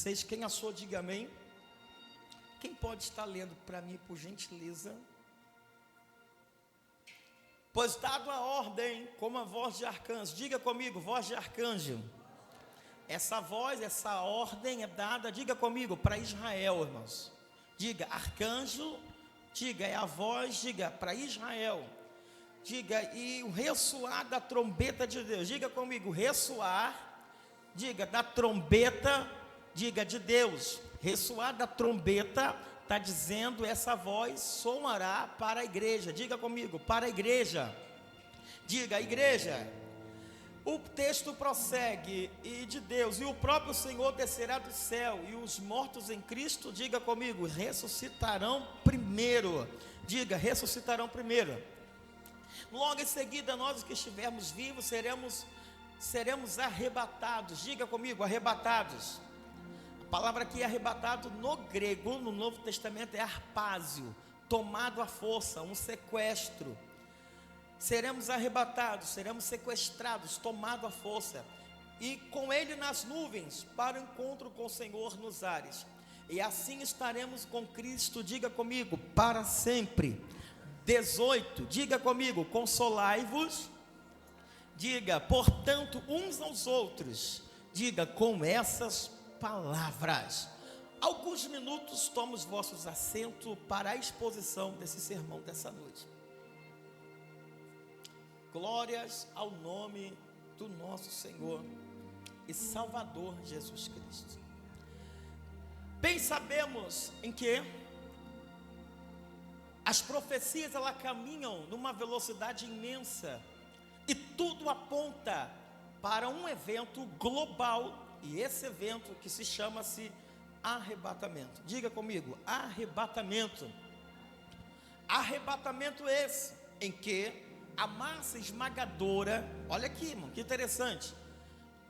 16. Quem achou, diga amém. Quem pode estar lendo para mim, por gentileza? Pois dado a ordem, como a voz de arcanjo, diga comigo, voz de arcanjo. Essa voz, essa ordem é dada, diga comigo, para Israel, irmãos. Diga, arcanjo, diga, é a voz, diga, para Israel. Diga, e o ressoar da trombeta de Deus. Diga comigo, ressoar, diga, da trombeta, diga, de Deus. Ressoar da trombeta, está dizendo, essa voz soará para a igreja. Diga comigo, para a igreja. Diga, igreja. O texto prossegue, e de Deus, e o próprio Senhor descerá do céu, e os mortos em Cristo, diga comigo, ressuscitarão primeiro. Diga, ressuscitarão primeiro. Logo em seguida, nós que estivermos vivos, seremos arrebatados. Diga comigo, arrebatados. A palavra aqui arrebatado no grego, no Novo Testamento, é harpásio, tomado à força, um sequestro. Seremos arrebatados, seremos sequestrados, tomados à força, e com ele nas nuvens, para o encontro com o Senhor nos ares, e assim estaremos com Cristo, diga comigo, para sempre. 18, diga comigo, consolai-vos, diga, portanto, uns aos outros, diga, com essas palavras. Alguns minutos, tome os vossos assentos para a exposição desse sermão dessa noite. Glórias ao nome do nosso Senhor e Salvador Jesus Cristo. Bem sabemos em que as profecias elas caminham numa velocidade imensa e tudo aponta para um evento global, e esse evento que se chama-se arrebatamento. Diga comigo, arrebatamento. Arrebatamento esse em que a massa esmagadora, olha aqui, irmão, que interessante.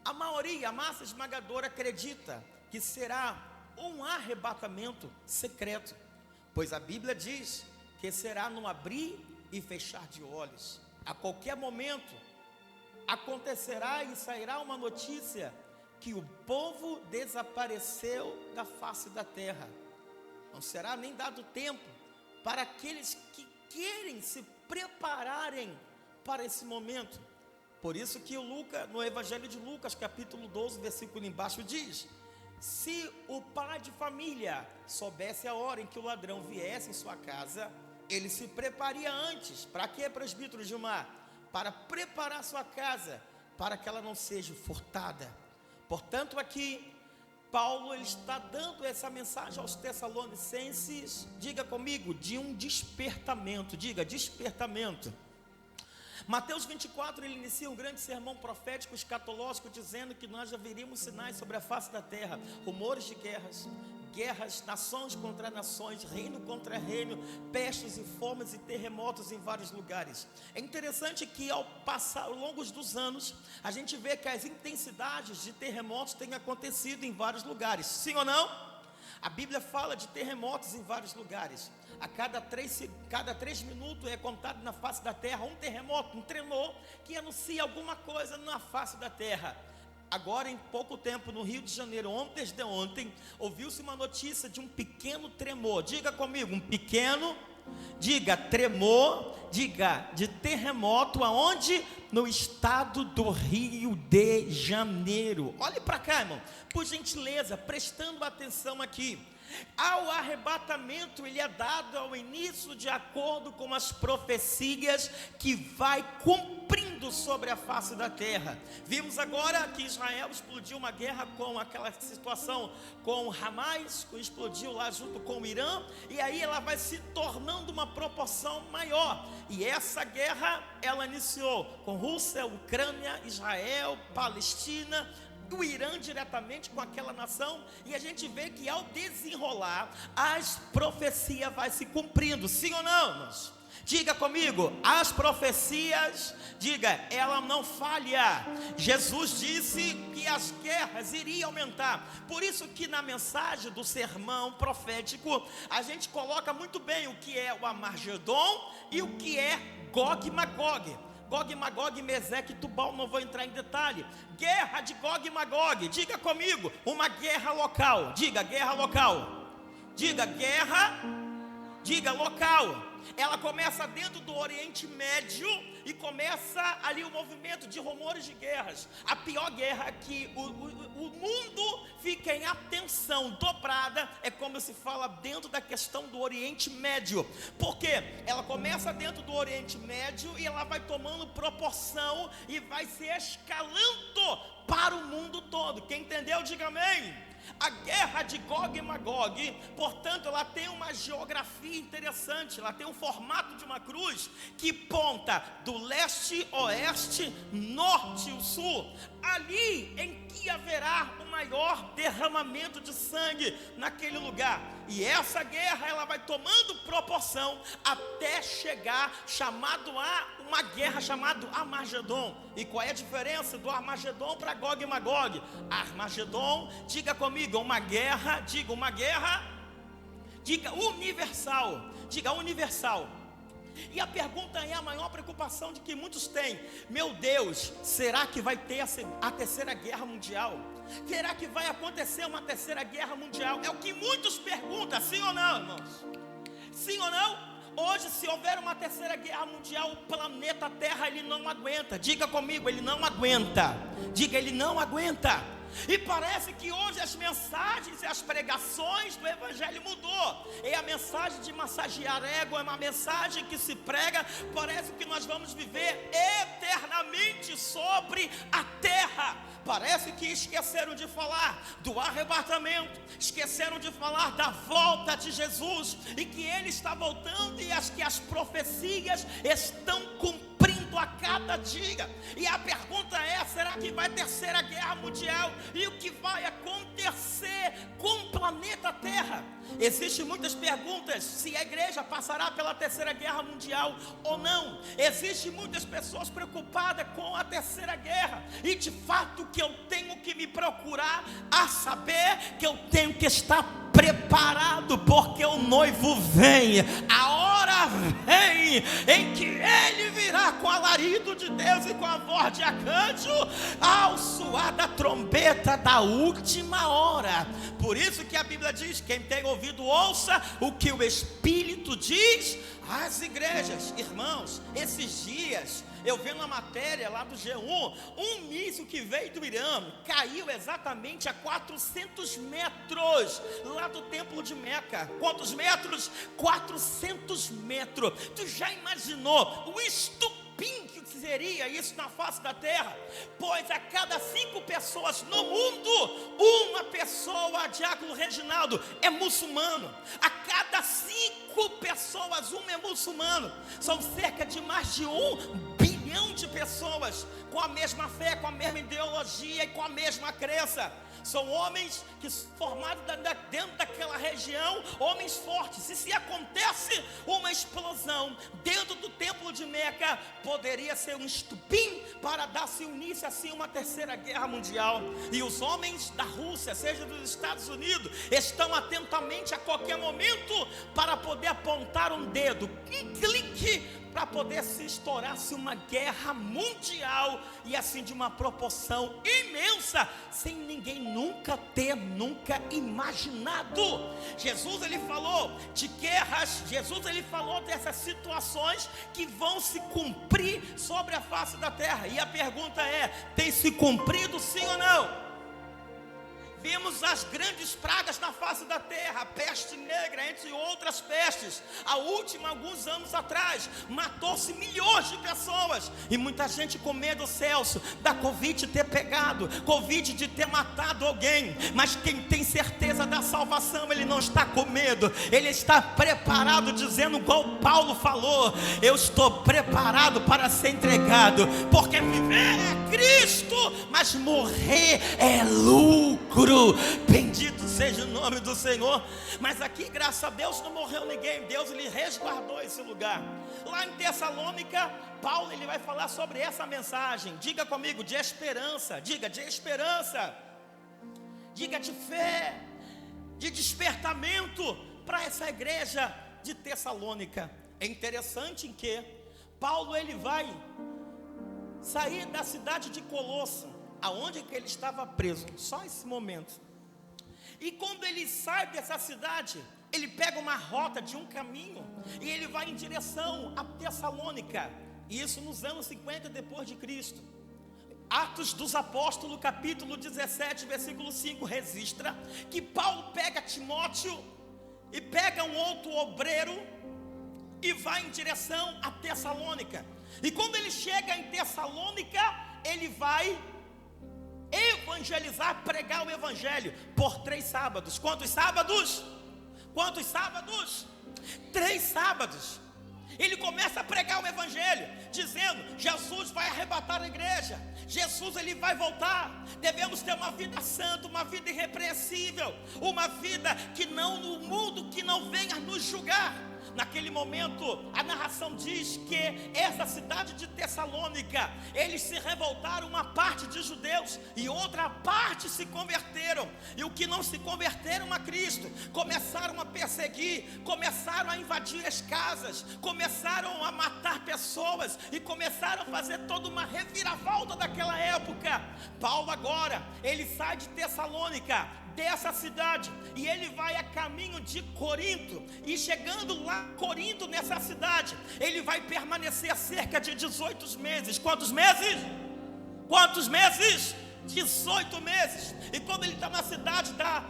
A massa esmagadora acredita que será um arrebatamento secreto, pois a Bíblia diz que será num abrir e fechar de olhos. A qualquer momento acontecerá e sairá uma notícia que o povo desapareceu da face da terra. Não será nem dado tempo para aqueles que querem se prepararem para esse momento. Por isso que no Evangelho de Lucas, capítulo 12, versículo embaixo diz: se o pai de família soubesse a hora em que o ladrão viesse em sua casa, ele se prepararia antes. Para quê, presbítero Gilmar? Para preparar sua casa, para que ela não seja furtada. Portanto, aqui Paulo ele está dando essa mensagem aos Tessalonicenses, diga comigo, de um despertamento. Diga, despertamento. Mateus 24, ele inicia um grande sermão profético escatológico, dizendo que nós já veríamos sinais sobre a face da terra, rumores de guerras, nações contra nações, reino contra reino, pestes e fomes e terremotos em vários lugares. É interessante que ao longo dos anos, a gente vê que as intensidades de terremotos têm acontecido em vários lugares, sim ou não? A Bíblia fala de terremotos em vários lugares. A cada 3 minutos é contado na face da terra um terremoto, um tremor que anuncia alguma coisa na face da terra. Agora, em pouco tempo, no Rio de Janeiro, desde ontem, ouviu-se uma notícia de um pequeno tremor. Diga comigo, um pequeno, diga tremor, diga de terremoto, aonde? No estado do Rio de Janeiro. Olhe para cá, irmão, por gentileza, prestando atenção aqui. Ao arrebatamento, ele é dado ao início de acordo com as profecias que vai cumprindo sobre a face da terra. Vimos agora que Israel explodiu uma guerra com aquela situação com Hamas, que explodiu lá junto com o Irã, e aí ela vai se tornando uma proporção maior, e essa guerra ela iniciou com Rússia, Ucrânia, Israel, Palestina, o Irã diretamente com aquela nação, e a gente vê que ao desenrolar, as profecias vai se cumprindo, sim ou não, irmãos? Diga comigo, as profecias, diga, ela não falha. Jesus disse que as guerras iriam aumentar. Por isso que na mensagem do sermão profético, a gente coloca muito bem o que é o Armagedon e o que é Gog e Magog. Gog e Magog, Meseque e Tubal, não vou entrar em detalhe. Guerra de Gog e Magog, diga comigo, uma guerra local. Diga, guerra local. Diga, guerra, diga, local. Ela começa dentro do Oriente Médio e começa ali o movimento de rumores de guerras. A pior guerra que o mundo fica em atenção dobrada é como se fala dentro da questão do Oriente Médio. Porque ela começa dentro do Oriente Médio e ela vai tomando proporção e vai se escalando para o mundo todo. Quem entendeu, diga amém. A guerra de Gog e Magog, portanto, ela tem uma geografia interessante. Ela tem um formato de uma cruz que ponta do leste, oeste, norte e sul. Ali em que haverá o maior derramamento de sangue naquele lugar. E essa guerra, ela vai tomando proporção até chegar uma guerra chamada Armagedon. E qual é a diferença do Armagedon para Gog e Magog? Armagedon, diga comigo, uma guerra, diga universal, diga universal. E a pergunta é a maior preocupação de que muitos têm: meu Deus, será que vai ter a terceira guerra mundial? Será que vai acontecer uma terceira guerra mundial? É o que muitos perguntam, sim ou não, irmãos? Sim ou não? Hoje, se houver uma terceira guerra mundial, o planeta Terra, ele não aguenta. Diga comigo, ele não aguenta. Diga, ele não aguenta. E parece que hoje as mensagens e as pregações do Evangelho mudou. É a mensagem de massagear ego, é uma mensagem que se prega. Parece que nós vamos viver eternamente sobre a terra. Parece que esqueceram de falar do arrebatamento, esqueceram de falar da volta de Jesus, e que Ele está voltando e que as profecias estão cumprindo a cada dia. E a pergunta é: será que vai ter terceira guerra mundial? E o que vai acontecer com o planeta Terra? Existem muitas perguntas se a igreja passará pela terceira guerra mundial ou não. Existem muitas pessoas preocupadas com a terceira guerra. E de fato que eu tenho que me procurar a saber que eu tenho que estar preparado, porque o noivo vem, a hora vem em que ele virá com alarido de Deus e com a voz de arcanjo, ao soar da trombeta da última hora. Por isso que a Bíblia diz: quem tem ouvido, ouça o que o Espírito diz às igrejas. Irmãos, esses dias eu vi uma matéria lá do G1, um míssil que veio do Irã caiu exatamente a 400 metros lá do templo de Meca. Quantos metros? 400 metros. Tu já imaginou o estupim que seria isso na face da terra? Pois a cada 5 pessoas no mundo, uma pessoa, Diácono Reginaldo, é muçulmano. A cada 5 pessoas, uma é muçulmano. São cerca de mais de 1 bilhão de pessoas com a mesma fé, com a mesma ideologia e com a mesma crença. São homens que formados dentro daquela região, homens fortes. E se acontece uma explosão dentro do templo de Meca, poderia ser um estupim para dar-se início assim uma terceira guerra mundial. E os homens da Rússia, seja dos Estados Unidos, estão atentamente a qualquer momento para poder apontar um dedo, um clique, para poder se estourar-se uma guerra mundial, e assim de uma proporção imensa, sem ninguém nunca imaginado. Jesus, ele falou de guerras, Jesus, ele falou dessas situações que vão se cumprir sobre a face da terra. E a pergunta é: tem se cumprido sim ou não? Vimos as grandes pragas na face da terra, a peste negra, entre outras pestes. A última, alguns anos atrás, matou-se milhões de pessoas. E muita gente com medo, Celso, da Covid ter pegado, Covid de ter matado alguém. Mas quem tem certeza da salvação, ele não está com medo. Ele está preparado, dizendo igual Paulo falou: eu estou preparado para ser entregado. Porque viver é Cristo, mas morrer é lucro. Bendito seja o nome do Senhor. Mas aqui, graças a Deus, não morreu ninguém. Deus lhe resguardou esse lugar. Lá em Tessalônica, Paulo, ele vai falar sobre essa mensagem. Diga comigo, de esperança. Diga, de esperança. Diga, de fé, de despertamento para essa igreja de Tessalônica. É interessante em que Paulo, ele vai sair da cidade de Colosso, aonde que ele estava preso, só esse momento. E quando ele sai dessa cidade, ele pega uma rota de um caminho e ele vai em direção a Tessalônica. Isso nos anos 50 depois de Cristo. Atos dos Apóstolos, capítulo 17, versículo 5, registra que Paulo pega Timóteo e pega um outro obreiro e vai em direção a Tessalônica. E quando ele chega em Tessalônica, ele vai evangelizar, pregar o evangelho por 3 sábados. Quantos sábados? Quantos sábados? 3 sábados. Ele começa a pregar o evangelho, dizendo: Jesus vai arrebatar a igreja, Jesus ele vai voltar, devemos ter uma vida santa, uma vida irrepreensível, uma vida que não, no mundo que não venha nos julgar. Naquele momento, a narração diz que essa cidade de Tessalônica, eles se revoltaram, uma parte de judeus e outra parte se converteram. E o que não se converteram a Cristo, começaram a perseguir, começaram a invadir as casas, começaram a matar pessoas e começaram a fazer toda uma reviravolta daquela época. Paulo agora, ele sai de Tessalônica, dessa cidade, e ele vai a caminho de Corinto, e chegando lá em Corinto, nessa cidade, ele vai permanecer cerca de 18 meses. Quantos meses? Quantos meses? 18 meses. E quando ele está na cidade da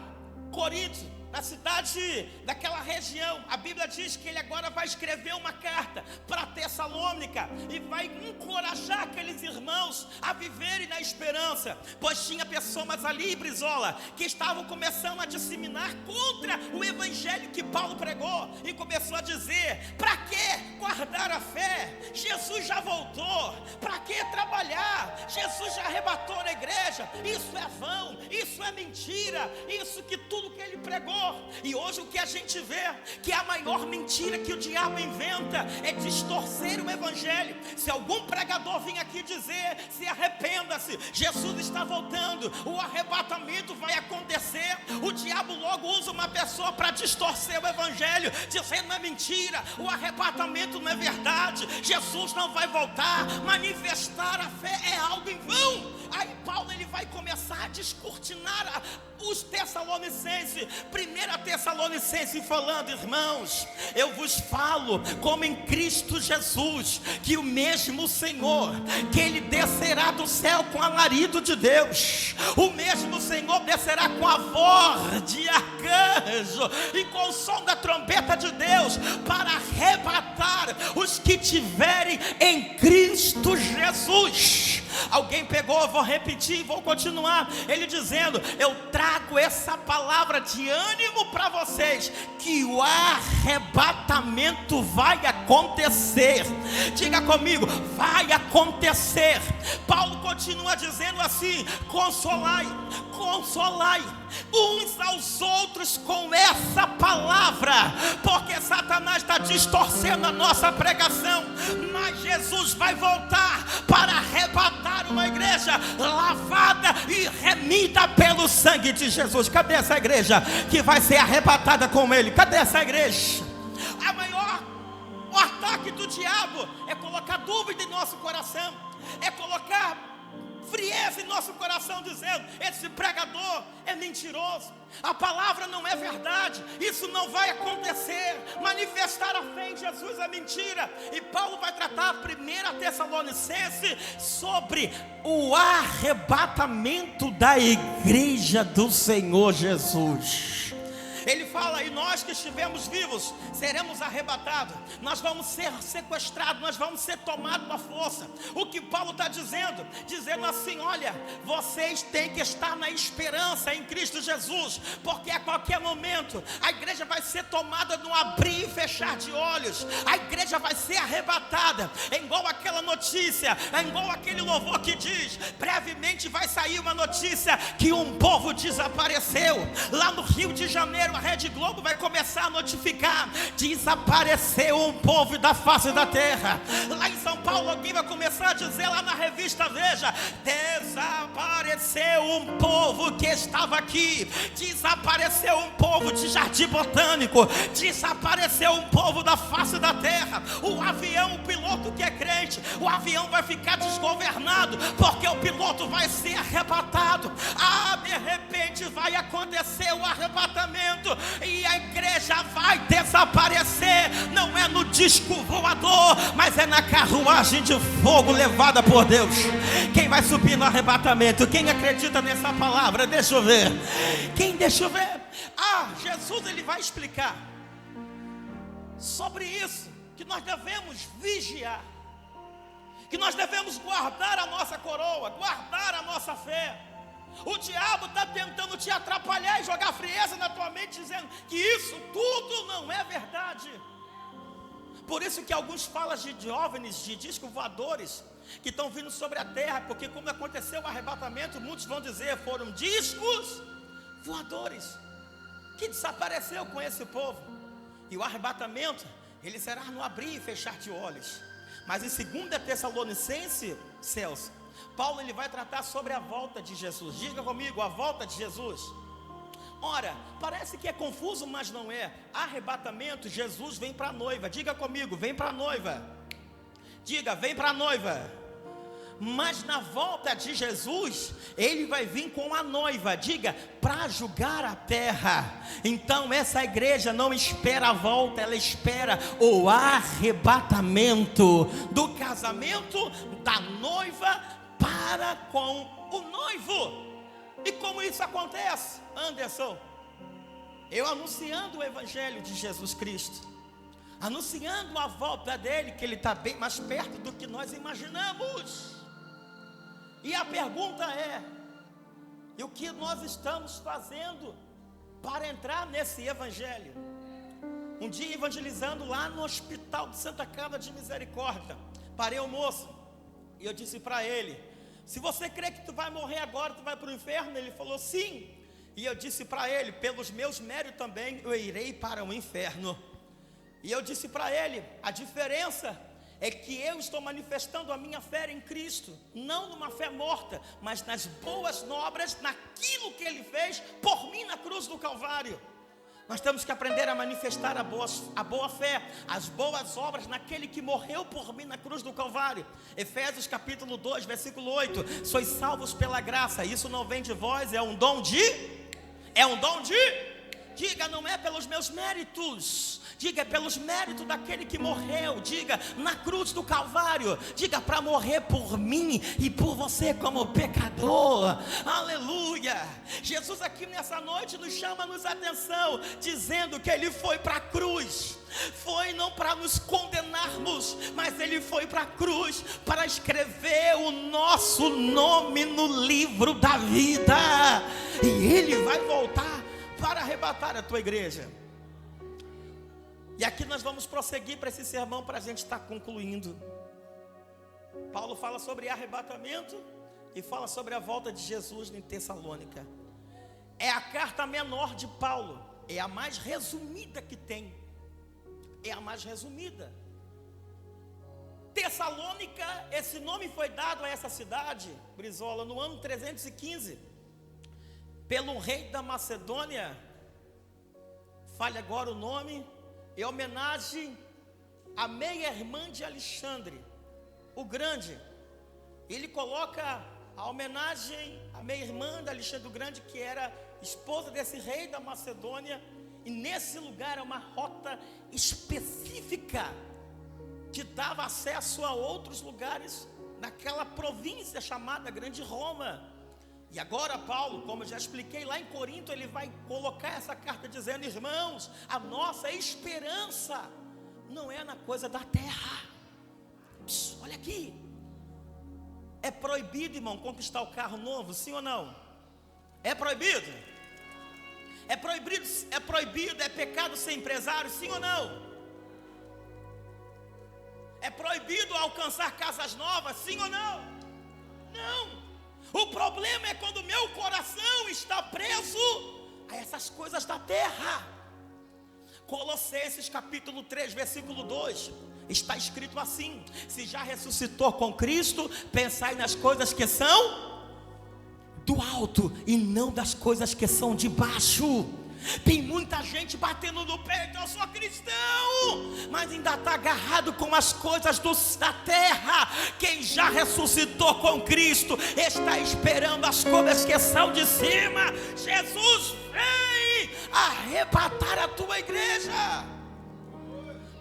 Corinto, na cidade daquela região, a Bíblia diz que ele agora vai escrever uma carta para Tessalônica e vai encorajar aqueles irmãos a viverem na esperança, pois tinha pessoas ali, Brizola, que estavam começando a disseminar contra o evangelho que Paulo pregou, e começou a dizer: para que guardar a fé? Jesus já voltou. Para que trabalhar? Jesus já arrebatou na igreja. Isso é vão, isso é mentira, isso que tudo que ele pregou. E hoje o que a gente vê, que a maior mentira que o diabo inventa é distorcer o evangelho. Se algum pregador vir aqui dizer: se arrependa-se, Jesus está voltando, o arrebatamento vai acontecer, o diabo logo usa uma pessoa para distorcer o evangelho, dizendo: é mentira, o arrebatamento não é verdade, Jesus não vai voltar, manifestar a fé é algo em vão. Aí Paulo ele vai começar a descortinar os Tessalonicenses. 1 Tessalonicenses falando: irmãos, eu vos falo como em Cristo Jesus, que o mesmo Senhor, que ele descerá do céu com alarido de Deus, o mesmo Senhor descerá com a voz de arcanjo e com o som da trombeta de Deus, para arrebatar os que tiverem em Cristo Jesus. Alguém pegou, vou repetir, vou continuar, ele dizendo: eu trago essa palavra de ânimo para vocês, que o arrebatamento vai acontecer. Diga comigo: vai acontecer. Paulo continua dizendo assim: consolai, consolai uns aos outros com essa palavra, porque Satanás está distorcendo a nossa pregação, mas Jesus vai voltar para arrebatar uma igreja lavada e remida pelo sangue de Jesus. Cadê essa igreja que vai ser arrebatada com ele? Cadê essa igreja? O ataque do diabo é colocar dúvida em nosso coração, é colocar frieza em nosso coração, dizendo: esse pregador é mentiroso, a palavra não é verdade, isso não vai acontecer, manifestar a fé em Jesus é mentira. E Paulo vai tratar 1 Tessalonicenses sobre o arrebatamento da igreja do Senhor Jesus. Ele fala: e nós que estivemos vivos seremos arrebatados, nós vamos ser sequestrados, nós vamos ser tomados à força. O que Paulo está dizendo? Dizendo assim: olha, vocês têm que estar na esperança em Cristo Jesus, porque a qualquer momento a igreja vai ser tomada num abrir e fechar de olhos, a igreja vai ser arrebatada. É igual aquela notícia, é igual aquele louvor que diz: brevemente vai sair uma notícia que um povo desapareceu. Lá no Rio de Janeiro a Rede Globo vai começar a notificar: desapareceu um povo da face da terra. Lá em São Paulo alguém vai começar a dizer lá na revista Veja: desapareceu um povo que estava aqui, desapareceu um povo de Jardim Botânico, desapareceu um povo da face da terra. O avião, o piloto que é crente, o avião vai ficar desgovernado, porque o piloto vai ser arrebatado. De repente vai acontecer o arrebatamento e a igreja vai desaparecer. Não é no disco voador, mas é na carruagem de fogo levada por Deus. Quem vai subir no arrebatamento? Quem acredita nessa palavra? Deixa eu ver. Deixa eu ver. Jesus, ele vai explicar sobre isso, que nós devemos vigiar, que nós devemos guardar a nossa coroa, guardar a nossa fé. O diabo está tentando te atrapalhar e jogar frieza na tua mente, dizendo que isso tudo não é verdade. Por isso que alguns falam de OVNIs, de discos voadores, que estão vindo sobre a terra, porque como aconteceu o arrebatamento, muitos vão dizer, foram discos voadores que desapareceu com esse povo. E o arrebatamento, ele será no abrir e fechar de olhos. Mas em 2 Tessalonicenses, Celso, Paulo, ele vai tratar sobre a volta de Jesus. Diga comigo, a volta de Jesus. Ora, parece que é confuso, mas não é. Arrebatamento, Jesus vem para a noiva. Diga comigo, vem para a noiva. Diga, vem para a noiva. Mas na volta de Jesus, ele vai vir com a noiva. Diga, para julgar a terra. Então essa igreja não espera a volta, ela espera o arrebatamento do casamento da noiva para com o noivo. E como isso acontece, Anderson? Eu anunciando o evangelho de Jesus Cristo, anunciando a volta dele, que ele está bem mais perto do que nós imaginamos. E a pergunta é: e o que nós estamos fazendo para entrar nesse evangelho? Um dia evangelizando lá no Hospital de Santa Casa de Misericórdia, parei o moço e eu disse para ele: se você crê que tu vai morrer agora, tu vai para o inferno? Ele falou sim. E eu disse para ele: pelos meus méritos também eu irei para o inferno. E eu disse para ele: a diferença é que eu estou manifestando a minha fé em Cristo, não numa fé morta, mas nas boas obras, naquilo que Ele fez por mim na cruz do Calvário. Nós temos que aprender a manifestar a boa fé, as boas obras naquele que morreu por mim na cruz do Calvário. Efésios capítulo 2, versículo 8: sois salvos pela graça, isso não vem de vós, é um dom de... Diga, não é pelos meus méritos. Diga, é pelos méritos daquele que morreu. Diga, na cruz do Calvário. Diga, para morrer por mim e por você como pecador. Aleluia. Jesus aqui nessa noite nos chama a atenção, dizendo que Ele foi para a cruz. Foi não para nos condenarmos, mas Ele foi para a cruz para escrever o nosso nome no livro da vida. E Ele vai voltar para arrebatar a tua igreja. E aqui nós vamos prosseguir para esse sermão, para a gente estar concluindo. Paulo fala sobre arrebatamento e fala sobre a volta de Jesus em Tessalônica. É a carta menor de Paulo, é a mais resumida que tem. É a mais resumida. Tessalônica, esse nome foi dado a essa cidade, Brizola, no ano 315, pelo rei da Macedônia, fale agora o nome, em homenagem à meia-irmã de Alexandre, o Grande. Ele coloca a homenagem à meia-irmã de Alexandre o Grande, que era esposa desse rei da Macedônia, e nesse lugar é uma rota específica que dava acesso a outros lugares naquela província chamada Grande Roma. E agora Paulo, como eu já expliquei lá em Corinto, ele vai colocar essa carta dizendo: irmãos, a nossa esperança não é na coisa da terra. Olha aqui, é proibido, irmão, conquistar o carro novo, sim ou não? É proibido? É proibido, é pecado ser empresário, sim ou não? É proibido alcançar casas novas, sim ou não? Não. O problema é quando o meu coração está preso a essas coisas da terra. Colossenses capítulo 3, versículo 2, está escrito assim: se já ressuscitou com Cristo, pensai nas coisas que são do alto e não das coisas que são de baixo. Tem muita gente batendo no peito: eu sou cristão, mas ainda está agarrado com as coisas da terra. Quem já ressuscitou com Cristo está esperando as coisas que são de cima. Jesus vem arrebatar a tua igreja.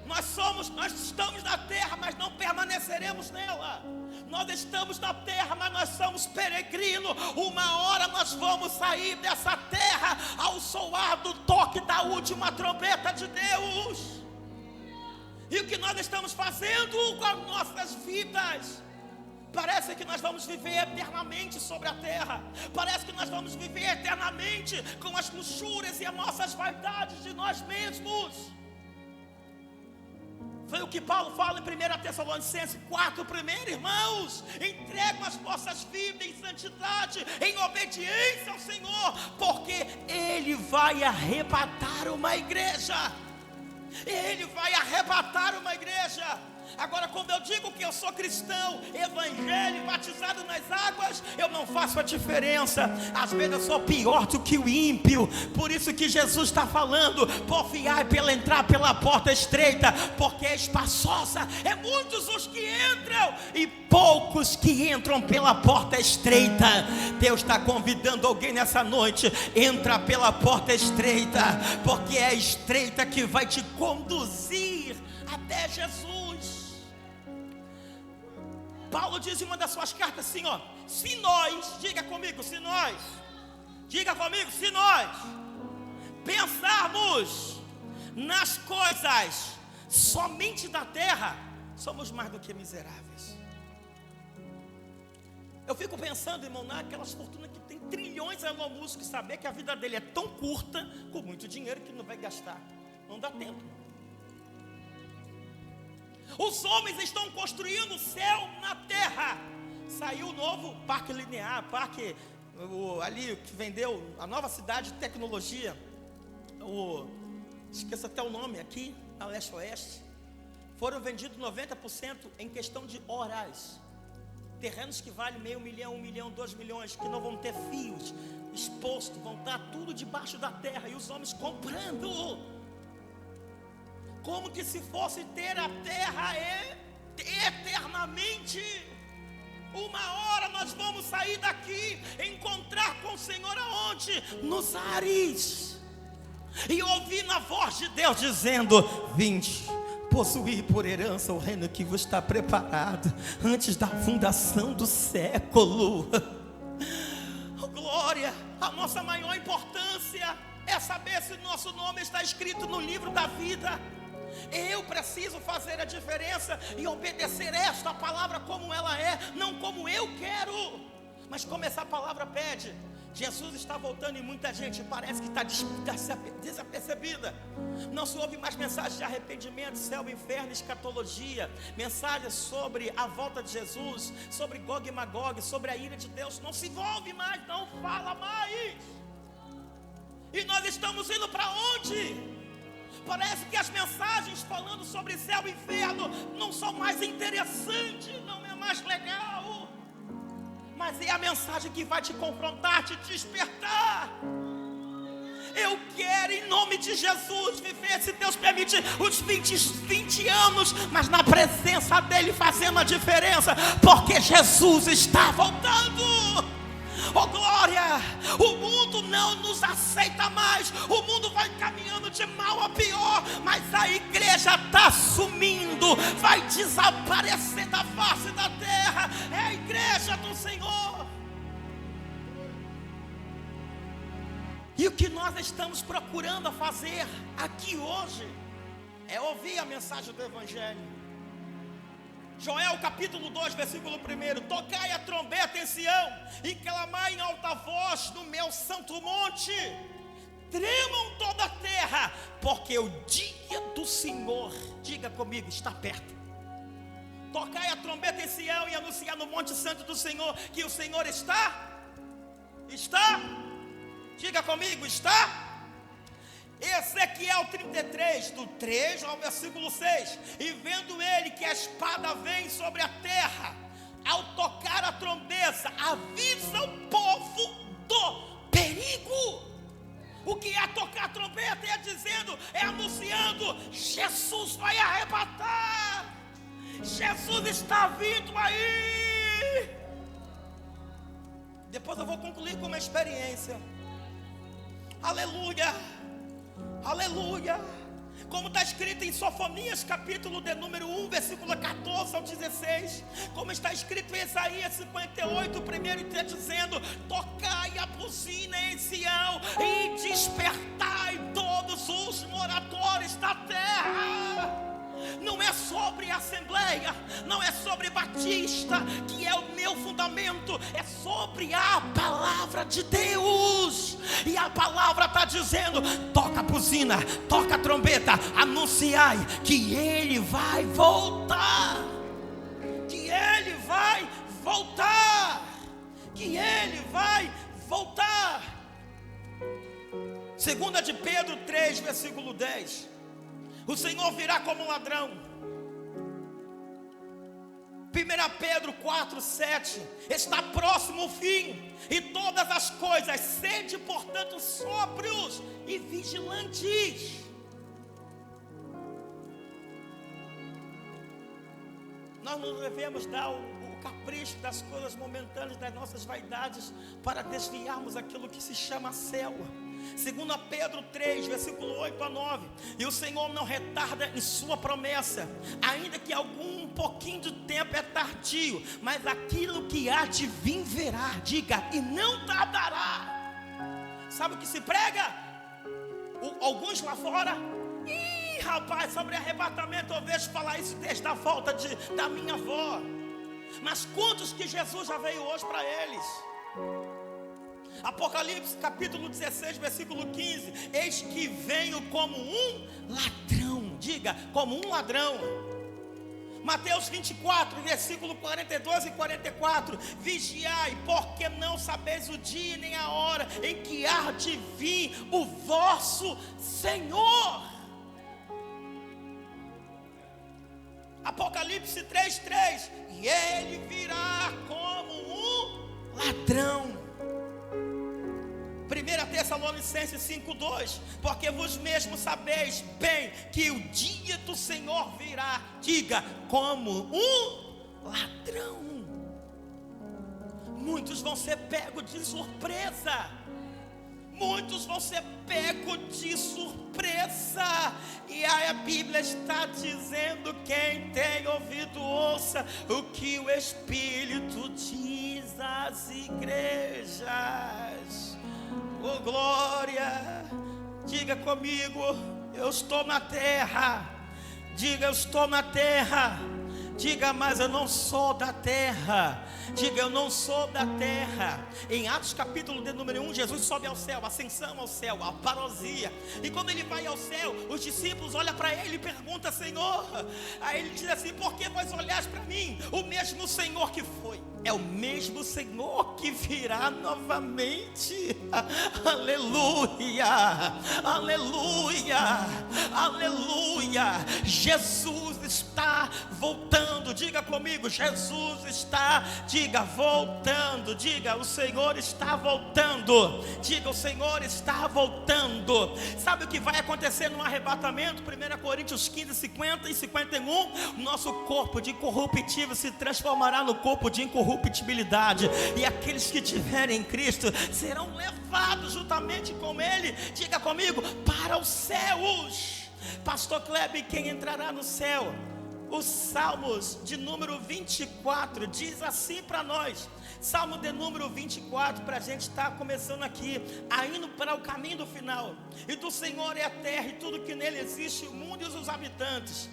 Nós estamos na terra, mas não permaneceremos nela. Nós estamos na terra, mas nós somos peregrinos. Uma hora nós vamos sair dessa terra ao soar do toque da última trombeta de Deus. E o que nós estamos fazendo com as nossas vidas? Parece que nós vamos viver eternamente sobre a terra. Parece que nós vamos viver eternamente com as luxúrias e as nossas vaidades de nós mesmos. Foi o que Paulo fala em 1 Tessalonicenses 4, primeiro, irmãos: entregam as vossas vidas em santidade, em obediência ao Senhor, porque Ele vai arrebatar uma igreja. Ele vai arrebatar uma igreja. Agora, quando eu digo que eu sou cristão, evangélico, batizado nas águas, eu não faço a diferença. Às vezes eu sou pior do que o ímpio. Por isso que Jesus está falando: porfiai pela entrar pela porta estreita, porque é espaçosa. É muitos os que entram e poucos que entram pela porta estreita. Deus está convidando alguém nessa noite: entra pela porta estreita, porque é a estreita que vai te conduzir até Jesus. Paulo diz em uma das suas cartas assim, ó: se nós, diga comigo, se nós pensarmos nas coisas somente da terra, somos mais do que miseráveis. Eu fico pensando, irmão, naquelas fortunas que tem trilhões. Elon Musk, saber que a vida dele é tão curta, com muito dinheiro, que não vai gastar, não dá tempo. Os homens estão construindo o céu na terra. Saiu o novo parque linear, ali que vendeu a nova cidade de tecnologia, esqueço até o nome, aqui na leste-oeste. Foram vendidos 90% em questão de horas. Terrenos que valem $500 mil, 1 milhão, 2 milhões, que não vão ter fios expostos, vão estar tudo debaixo da terra, e os homens comprando. Como que se fosse ter a terra eternamente. Uma hora nós vamos sair daqui, encontrar com o Senhor aonde? Nos ares. E ouvir na voz de Deus dizendo: vinde, possuir por herança o reino que vos está preparado antes da fundação do século. Oh, glória! A nossa maior importância é saber se nosso nome está escrito no livro da vida. Eu preciso fazer a diferença e obedecer esta palavra como ela é, não como eu quero, mas como essa palavra pede. Jesus está voltando e muita gente parece que está desapercebida. Não se ouve mais mensagens de arrependimento, céu, inferno, escatologia, mensagens sobre a volta de Jesus, sobre Gog e Magog, sobre a ira de Deus. Não se envolve mais, não fala mais. E nós estamos indo para onde? Parece que as mensagens falando sobre céu e inferno não são mais interessantes, não é mais legal. Mas é a mensagem que vai te confrontar, te despertar. Eu quero, em nome de Jesus, viver, se Deus permite, os 20 anos, mas na presença dEle, fazendo a diferença, porque Jesus está voltando. Oh, glória! O mundo não nos aceita mais. O mundo vai caminhando de mal a pior, mas a igreja está sumindo, vai desaparecer da face da terra. É a igreja do Senhor. E o que nós estamos procurando fazer aqui hoje é ouvir a mensagem do Evangelho. Joel capítulo 2, versículo 1: tocai a trombeta em Sião e clamai em alta voz no meu santo monte. Tremam toda a terra, porque o dia do Senhor, diga comigo, está perto. Tocai a trombeta em Sião e anunciar no monte santo do Senhor que o Senhor está Diga comigo, está? Ezequiel 33, do 3 ao versículo 6. E vendo ele que a espada vem sobre a terra, ao tocar a trombeta, avisa o povo do perigo. O que é tocar a trombeta? É dizendo, é anunciando, Jesus vai arrebatar. Jesus está vindo aí. Depois eu vou concluir com uma experiência. Aleluia, aleluia. Como está escrito em Sofonias, capítulo de número 1, versículo 14 ao 16. Como está escrito em Isaías 58, primeiro e está dizendo: tocai a buzina em Sião e despertai todos os moradores da terra. Não é sobre assembleia, não é sobre batista, que é o meu fundamento, é sobre a palavra de Deus. E a palavra está dizendo: toca a buzina, toca a trombeta, anunciai que Ele vai voltar, que Ele vai voltar, que Ele vai voltar. 2 de Pedro 3, versículo 10. O Senhor virá como um ladrão. 1 Pedro 4, 7. Está próximo o fim, e todas as coisas, sede portanto sóbrios e vigilantes. Nós não devemos dar o capricho das coisas momentâneas, das nossas vaidades, para desviarmos aquilo que se chama céu. 2 Pedro 3, versículo 8 a 9. E o Senhor não retarda em sua promessa, ainda que algum pouquinho de tempo é tardio, mas aquilo que há de vir verá. Diga, e não tardará. Sabe o que se prega? Alguns lá fora, rapaz, sobre arrebatamento eu vejo falar isso desde a volta da minha avó. Mas quantos que Jesus já veio hoje para eles? Apocalipse capítulo 16, versículo 15. Eis que venho como um ladrão. Diga, como um ladrão. Mateus 24, versículo 42 e 44. Vigiai, porque não sabeis o dia nem a hora em que há de vir o vosso Senhor. Apocalipse 3, 3. E Ele virá como um ladrão. 1 Tessalonicenses 5:2. Porque vos mesmos sabeis bem que o dia do Senhor virá. Diga, como um ladrão. Muitos vão ser pegos de surpresa. Muitos vão ser pegos de surpresa. E aí a Bíblia está dizendo: quem tem ouvido, ouça o que o Espírito diz às igrejas. Oh glória. Diga comigo: eu estou na terra. Diga, eu estou na terra. Diga, mas eu não sou da terra. Diga, eu não sou da terra. Em Atos capítulo de número 1, Jesus sobe ao céu, ascensão ao céu, a parousia. E quando ele vai ao céu, os discípulos olham para ele e perguntam: Senhor. Aí ele diz assim: por que vós olhais para mim? O mesmo Senhor que foi, é o mesmo Senhor que virá novamente. Aleluia, aleluia, aleluia. Jesus está voltando. Diga comigo: Jesus está, diga, voltando. Diga, o Senhor está voltando. Diga, o Senhor está voltando. Sabe o que vai acontecer no arrebatamento? 1 Coríntios 15, 50 e 51. Nosso corpo de incorruptível se transformará no corpo de incorruptibilidade, e aqueles que tiverem em Cristo serão levados juntamente com Ele. Diga comigo: para os céus. Pastor Kleber, quem entrará no céu? Os Salmos de número 24 diz assim para nós. Salmo de número 24, para a gente estar começando aqui, indo para o caminho do final. E do Senhor é a terra e tudo que nele existe, o mundo e os habitantes.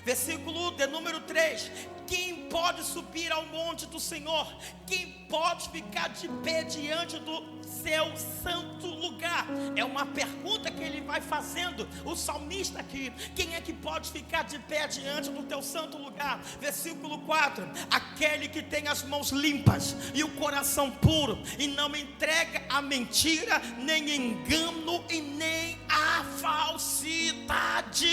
Versículo de número 3. Quem pode subir ao monte do Senhor? Quem pode ficar de pé diante do seu santo lugar. É uma pergunta que ele vai fazendo, o salmista aqui: quem é que pode ficar de pé diante do teu santo lugar? Versículo 4: aquele que tem as mãos limpas e o coração puro, e não entrega a mentira, nem engano e nem a falsidade.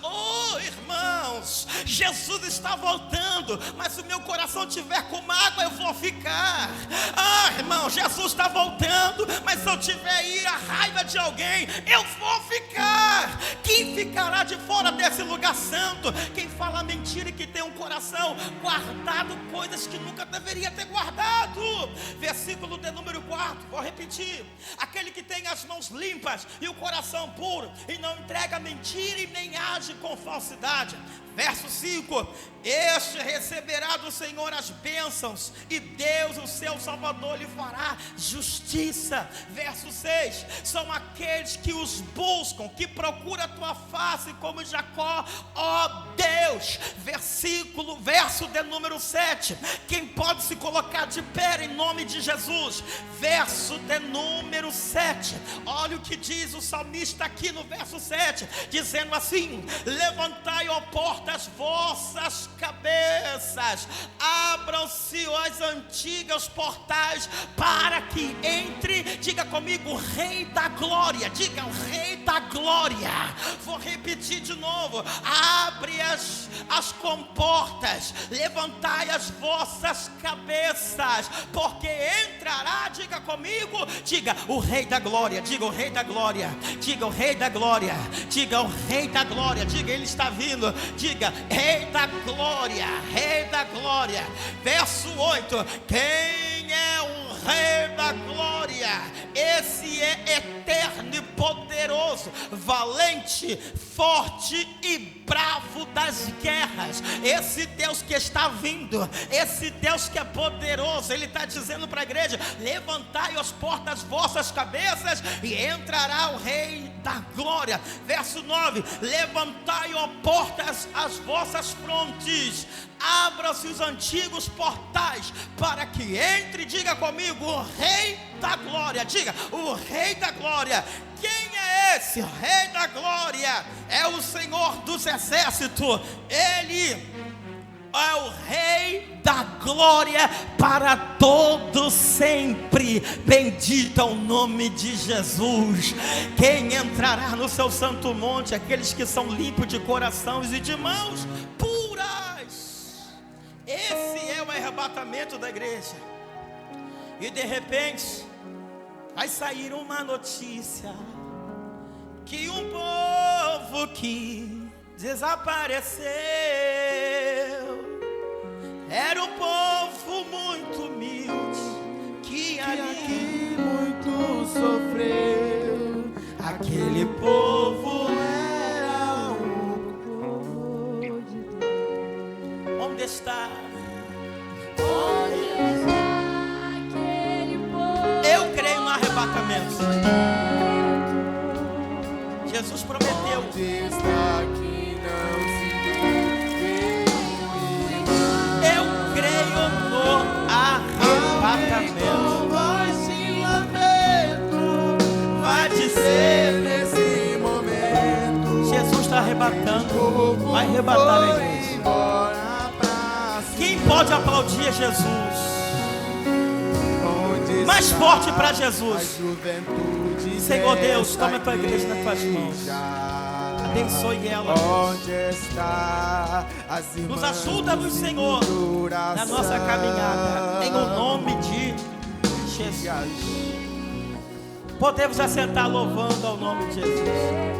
Oh, irmãos, Jesus está voltando, mas se o meu coração tiver com mágoa, eu vou ficar. Ah, irmão, Jesus está voltando, mas se eu tiver ira, raiva de alguém, eu vou ficar. Quem ficará de fora desse lugar santo? Quem fala mentira e que tem um coração guardado coisas que nunca deveria ter guardado. Versículo de número 4, vou repetir: aquele que tem as mãos limpas e o coração puro, e não entrega mentira e nem age com falsidade. Verso 5: este receberá do Senhor as bênçãos, e Deus, o seu Salvador, lhe fará justiça. Verso 6: são aqueles que os buscam, que procuram a tua face, como Jacó, ó Deus. Verso de número 7: quem pode se colocar de pé em nome de Jesus? Verso de número 7, olha o que diz o salmista aqui no verso 7, dizendo assim: levantai, ó porta, as vossas cabeças, abram-se as antigas portais, para que entre, diga comigo, o Rei da Glória. Diga: o Rei da Glória. Vou repetir de novo: abre as comportas, levantai as vossas cabeças, porque entrará, diga comigo, diga, o Rei da Glória. Diga: o Rei da Glória. Diga: o Rei da Glória. Diga: o Rei da Glória. Diga: ele está vindo. Diga: Rei da Glória. Rei da Glória. Verso 8: quem é o Rei da Glória? Esse é eterno e poderoso, valente, forte e bravo das guerras. Esse Deus que está vindo, esse Deus que é poderoso, ele está dizendo para a igreja: levantai as portas vossas cabeças, e entrará o Rei da Glória. Verso 9: levantai, ó portas, as vossas frontes, abram-se os antigos portais, para que entre, diga comigo, o Rei da Glória. Diga: o Rei da Glória. Quem é esse Rei da Glória? É o Senhor dos Exércitos. Ele é o Rei da Glória para todo sempre. Bendito é o nome de Jesus. Quem entrará no seu santo monte? Aqueles que são limpos de corações e de mãos puras. Esse é o arrebatamento da igreja. E de repente vai sair uma notícia que um povo que desapareceu era um povo muito humilde, que ali muito sofreu. aquele povo Era o povo de Deus. onde está? Onde está aquele povo? Eu creio no arrebatamento. Jesus prometeu. Onde está que não se vê? Eu creio no arrebatamento. Voz de lamento Vai dizer: nesse momento. Jesus está arrebatando. Vai arrebatar a igreja. Embora pra Quem pode aplaudir Jesus? onde Mais está forte para a Jesus. juventude Senhor Deus, desta toma a tua igreja nas tuas mãos. igreja? Abençoe ela. Onde está as irmãs? Nos ajuda-nos, Senhor, duração? na nossa caminhada, em o nome de Jesus. Podemos assentar louvando ao nome de Jesus.